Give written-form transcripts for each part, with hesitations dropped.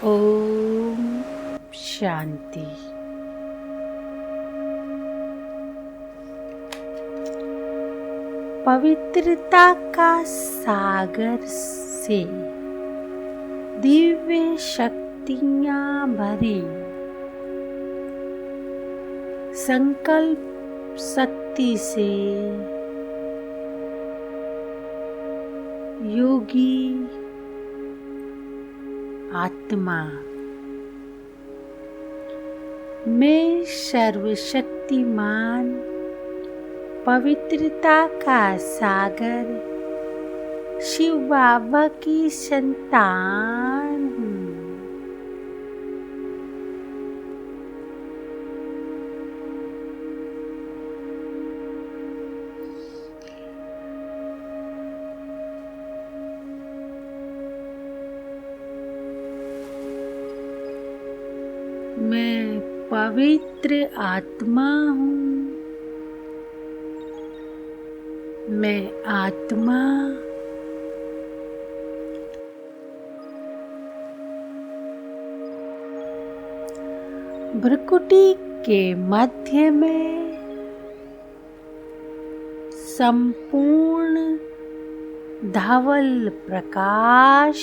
ओम शांति। पवित्रता का सागर से दिव्य शक्तियां भरी संकल्प शक्ति से योगी आत्मा मैं सर्वशक्तिमान पवित्रता का सागर शिव बाबा की संतान हूँ। मैं पवित्र आत्मा हूँ। मैं आत्मा भ्रुकुटी के मध्य में संपूर्ण धवल प्रकाश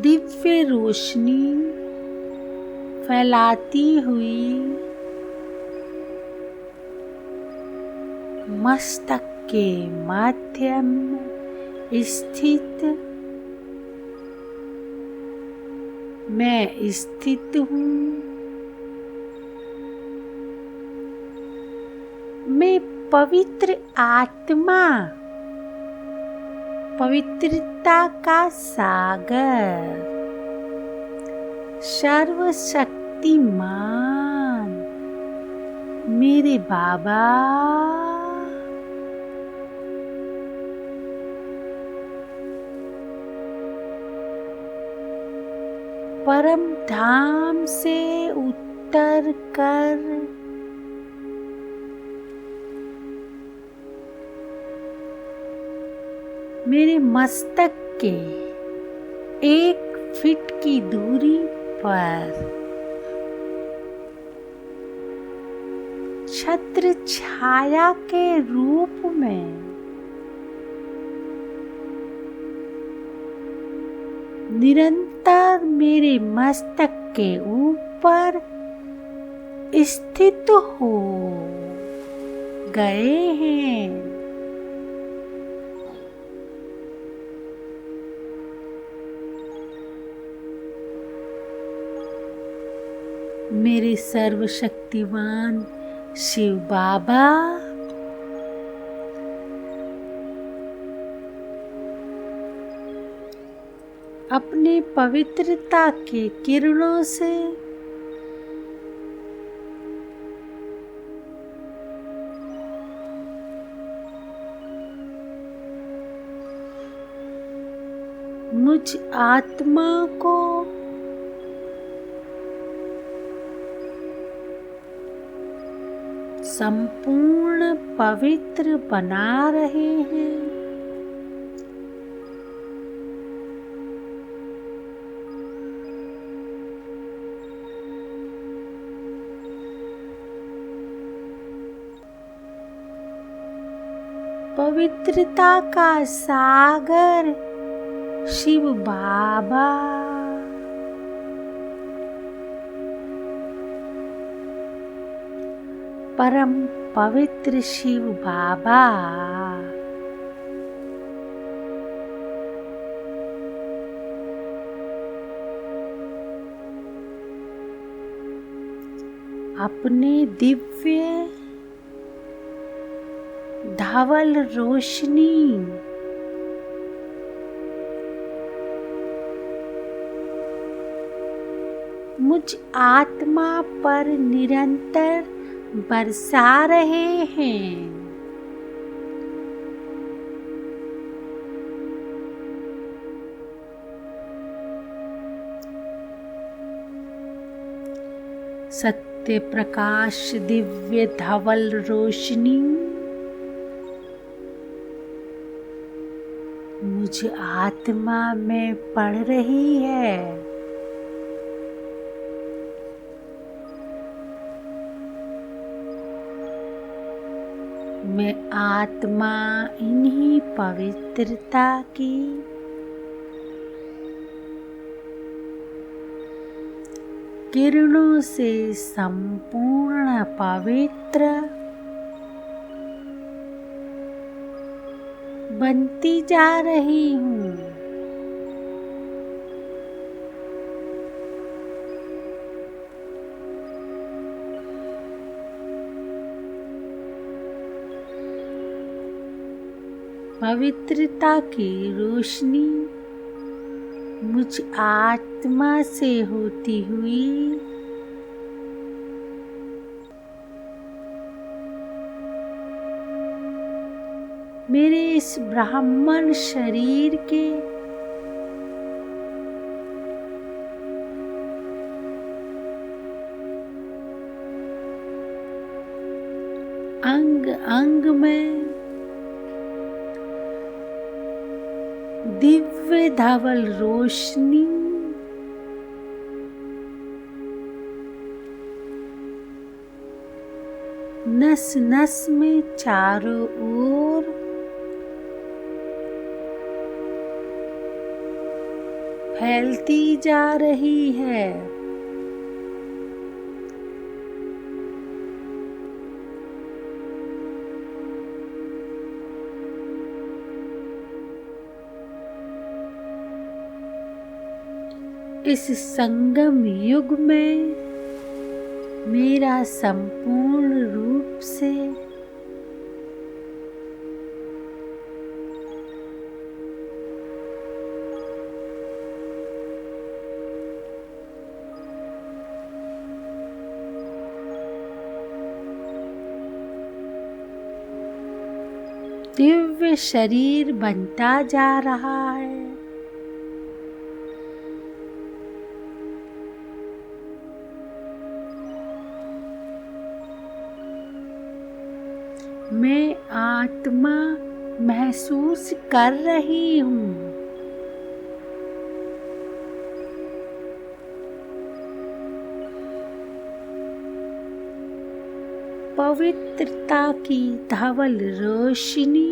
दिव्य रोशनी फैलाती हुई मस्तक के मध्य में स्थित मैं स्थित हूँ। मैं पवित्र आत्मा पवित्रता का सागर सर्वशक्तिमान मेरे बाबा परम धाम से उतर कर मेरे मस्तक के 1 फीट की दूरी पर छत्र छाया के रूप में निरंतर मेरे मस्तक के ऊपर स्थित हो गए हैं। मेरे सर्वशक्तिमान शिव बाबा अपने पवित्रता के किरणों से मुझ आत्मा को संपूर्ण पवित्र बना रहे हैं। पवित्रता का सागर शिव बाबा परम पवित्र शिव बाबा अपने दिव्य धवल रोशनी मुझ आत्मा पर निरंतर बरसा रहे हैं। सत्य प्रकाश दिव्य धवल रोशनी मुझ आत्मा में पड़ रही है। मैं आत्मा इन्हीं पवित्रता की किरणों से संपूर्ण पवित्र बनती जा रही हूँ। पवित्रता की रोशनी मुझ आत्मा से होती हुई मेरे इस ब्राह्मण शरीर के अंग अंग में दिव्य धवल रोशनी नस नस में चारों ओर फैलती जा रही है। इस संगम युग में मेरा संपूर्ण रूप से दिव्य शरीर बनता जा रहा है। मैं आत्मा महसूस कर रही हूँ। पवित्रता की धवल रोशनी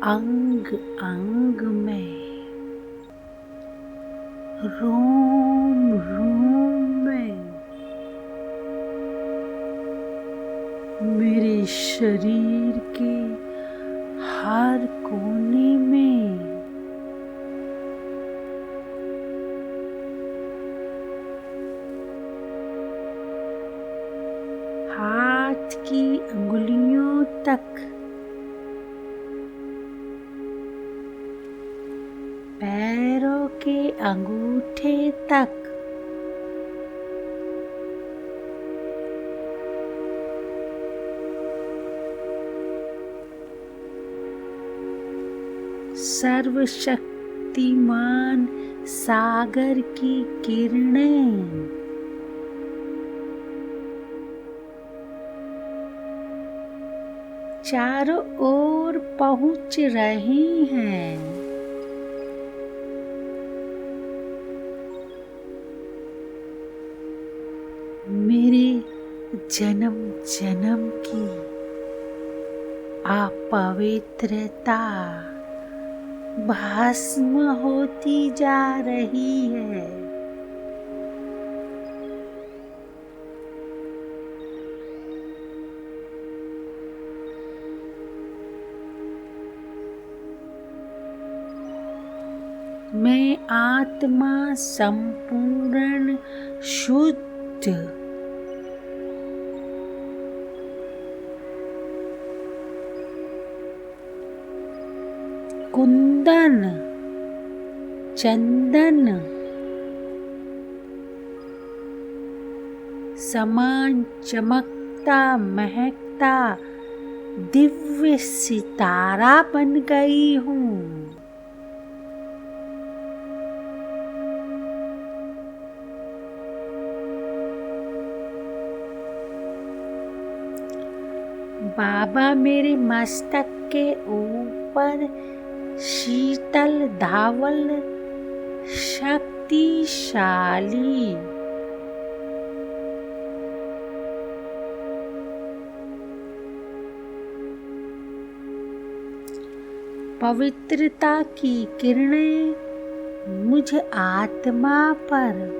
अंग अंग में, रोम रोम में, मेरे शरीर के हर कोने में हाथ की अंगुलियों तक, पैरों के अंगूठे तक सर्वशक्तिमान सागर की किरणें चारों ओर पहुंच रही हैं। मेरे जन्म जन्म की अपवित्रता भस्म होती जा रही है। मैं आत्मा संपूर्ण शुद्ध कुंदन चंदन समान चमकता महकता दिव्य सितारा बन गई हूँ। बाबा मेरे मस्तक के ऊपर शीतल धावल शक्तिशाली पवित्रता की किरणें मुझ आत्मा पर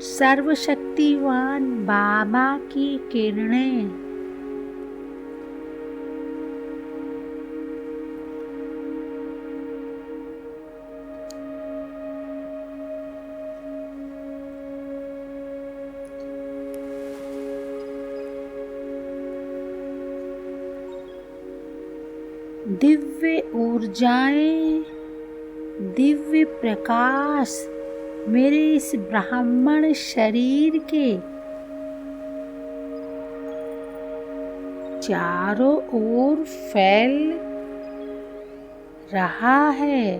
सर्वशक्तिवान बाबा की किरणें दिव्य ऊर्जाएं, दिव्य प्रकाश मेरे इस ब्राह्मण शरीर के चारों ओर फैल रहा है।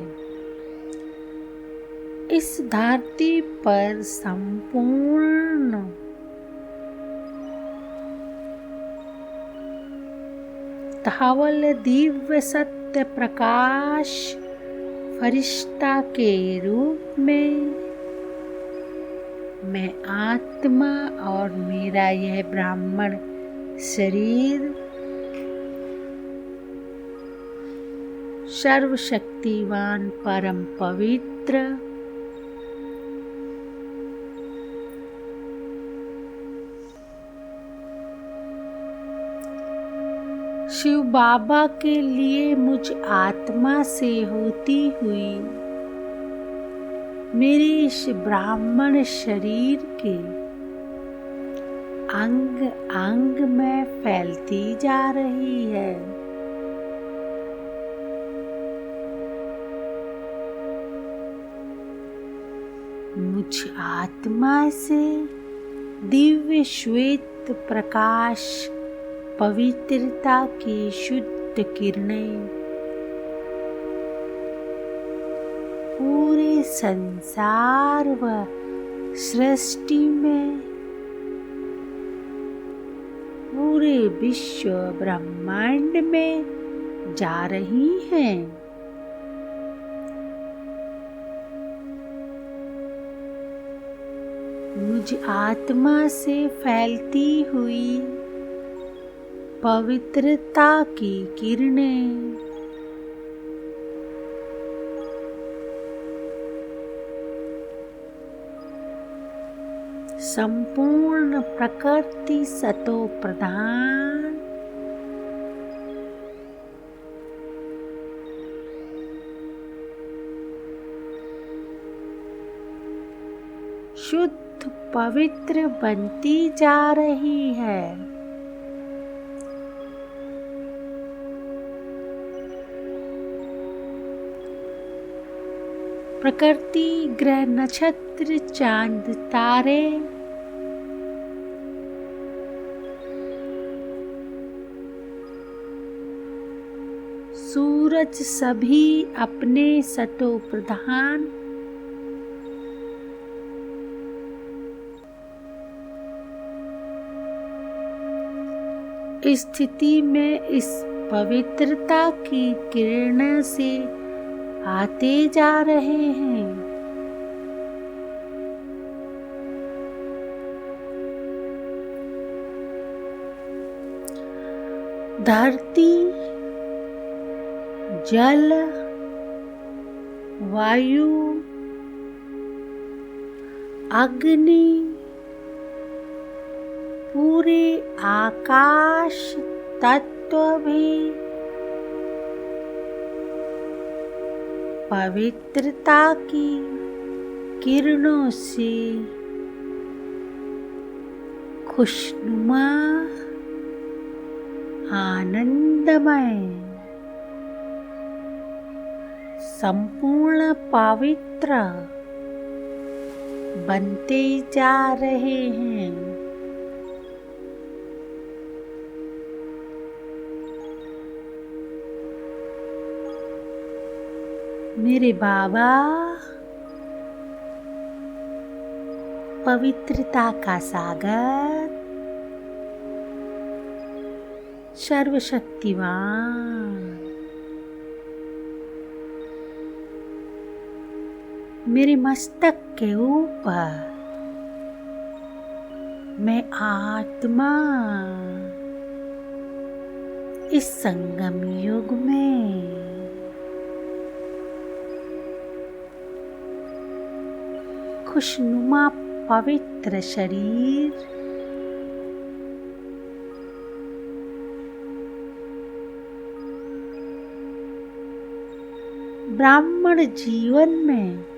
इस धरती पर संपूर्ण धवल दिव्य सत्य प्रकाश फरिश्ता के रूप में मैं आत्मा और मेरा यह ब्राह्मण शरीर सर्वशक्तिवान परम पवित्र शिव बाबा के लिए मुझ आत्मा से होती हुई मेरे इस ब्राह्मण शरीर के अंग अंग में फैलती जा रही है। मुझ आत्मा से दिव्य श्वेत प्रकाश पवित्रता की शुद्ध किरणें पूरे संसार व सृष्टि में पूरे विश्व ब्रह्मांड में जा रही हैं। मुझ आत्मा से फैलती हुई पवित्रता की किरणें संपूर्ण प्रकृति सतो प्रधान शुद्ध पवित्र बनती जा रही है। प्रकृति ग्रह नक्षत्र चांद तारे सूरज सभी अपने सतो प्रधान स्थिति में इस पवित्रता की किरण से आते जा रहे हैं। धरती, जल, वायु, अग्नि, पूरे आकाश तत्व भी पवित्रता की किरणों से खुशनुमा आनंदमय संपूर्ण पवित्र बनते जा रहे हैं। मेरे बाबा पवित्रता का सागर, सर्वशक्तिमान मेरे मस्तक के ऊपर मैं आत्मा इस संगम युग में खुशनुमा पवित्र शरीर ब्राह्मण जीवन में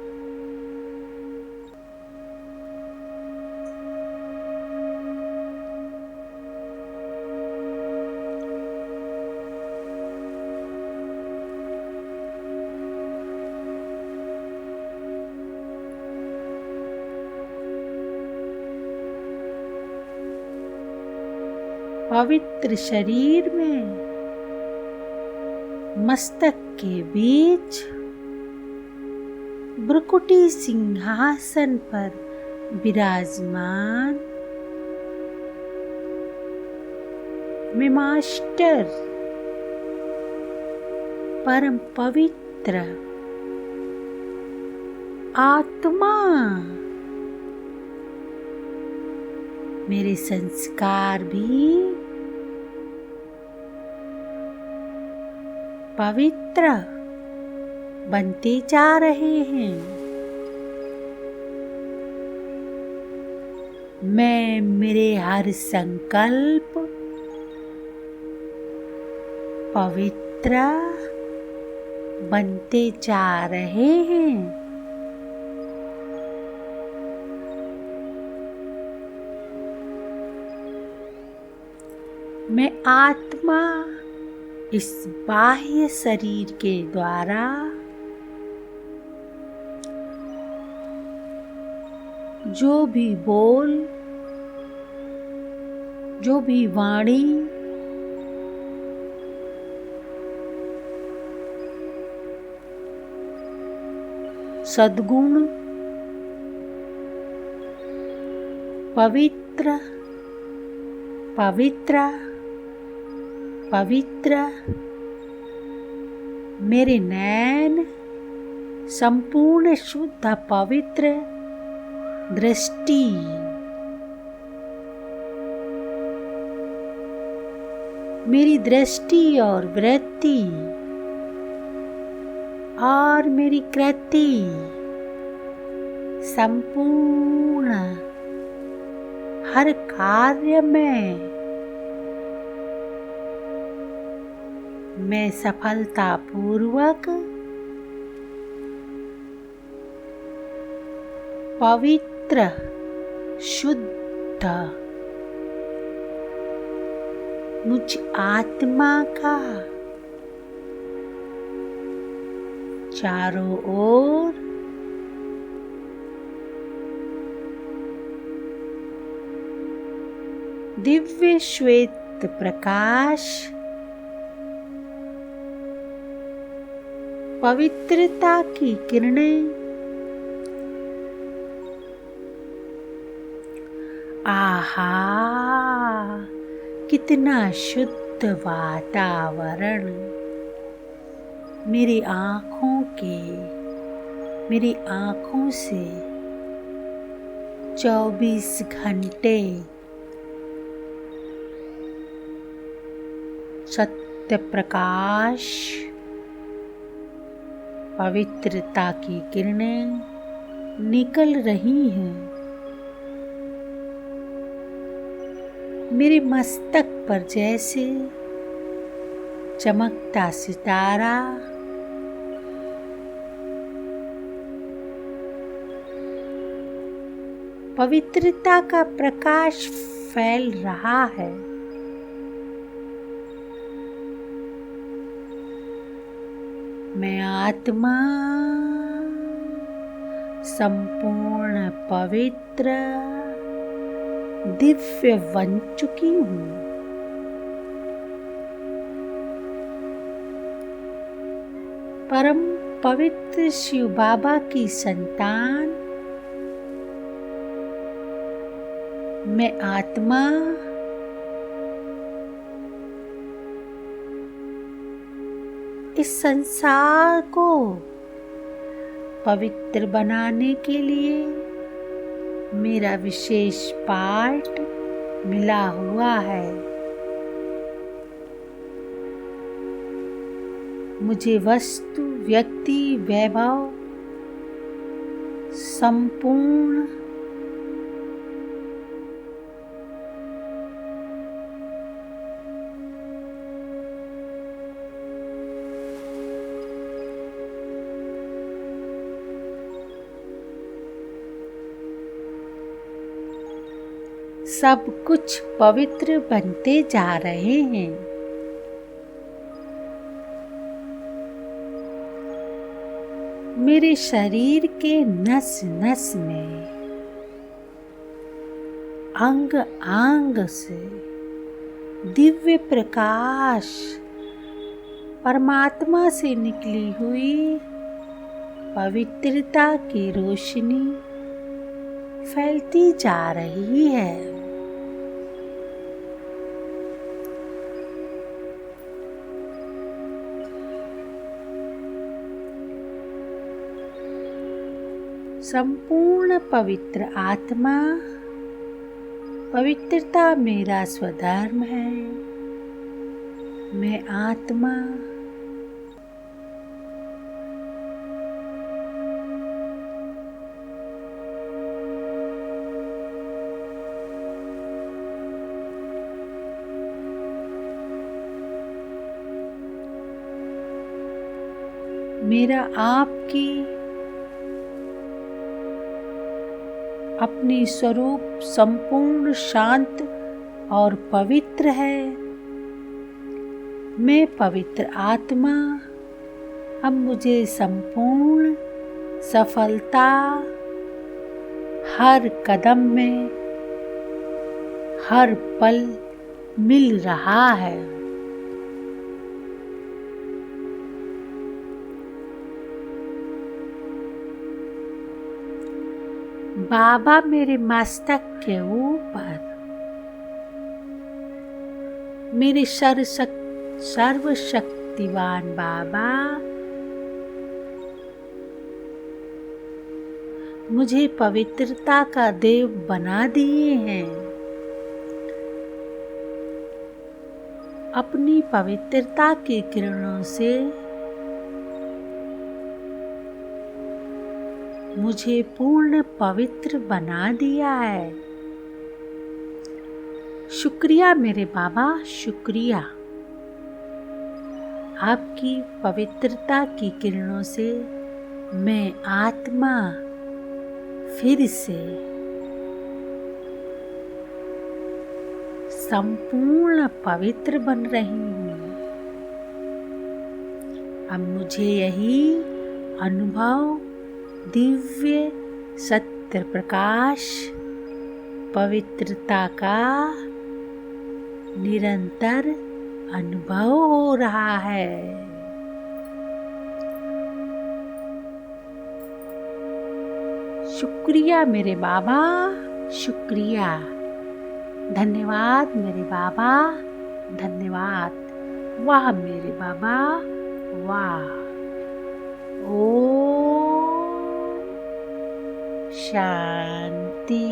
पवित्र शरीर में मस्तक के बीच भ्रुकुटी सिंहासन पर विराजमान मैं मास्टर परम पवित्र आत्मा मेरे संस्कार भी पवित्र बनते जा रहे हैं। मैं मेरे हर संकल्प पवित्र बनते जा रहे हैं। मैं आत्मा इस बाह्य शरीर के द्वारा जो भी बोल, जो भी वाणी सद्गुण पवित्र पवित्र पवित्र मेरे नैन संपूर्ण शुद्ध पवित्र दृष्टि मेरी दृष्टि और वृत्ति और मेरी कृति संपूर्ण हर कार्य में मैं सफलतापूर्वक पवित्र शुद्ध मुझ आत्मा का चारों ओर दिव्य श्वेत प्रकाश पवित्रता की किरणें आहा कितना शुद्ध वातावरण मेरी आँखों से 24 घंटे सत्य प्रकाश पवित्रता की किरणें निकल रही हैं। मेरे मस्तक पर जैसे चमकता सितारा पवित्रता का प्रकाश फैल रहा है। मैं आत्मा संपूर्ण पवित्र दिव्य बन चुकी हूँ। परम पवित्र शिव बाबा की संतान मैं आत्मा इस संसार को पवित्र बनाने के लिए मेरा विशेष पार्ट मिला हुआ है। मुझे वस्तु, व्यक्ति, वैभव संपूर्ण सब कुछ पवित्र बनते जा रहे हैं। मेरे शरीर के नस नस में, अंग अंग से दिव्य प्रकाश, परमात्मा से निकली हुई पवित्रता की रोशनी फैलती जा रही है। संपूर्ण पवित्र आत्मा, पवित्रता मेरा स्वधर्म है। मैं आत्मा मेरा आपकी अपनी स्वरूप संपूर्ण शांत और पवित्र है। मैं पवित्र आत्मा, अब मुझे संपूर्ण सफलता हर कदम में, हर पल मिल रहा है। बाबा मेरे मस्तक के ऊपर मेरे सर्वशक्तिवान बाबा मुझे पवित्रता का देव बना दिए हैं। अपनी पवित्रता की किरणों से मुझे पूर्ण पवित्र बना दिया है। शुक्रिया मेरे बाबा, शुक्रिया। आपकी पवित्रता की किरणों से मैं आत्मा फिर से संपूर्ण पवित्र बन रही हूँ। अब मुझे यही अनुभव दिव्य सत्य प्रकाश पवित्रता का निरंतर अनुभव हो रहा है। शुक्रिया मेरे बाबा, शुक्रिया। धन्यवाद मेरे बाबा, धन्यवाद। वाह मेरे बाबा, वाह। ओम शांति।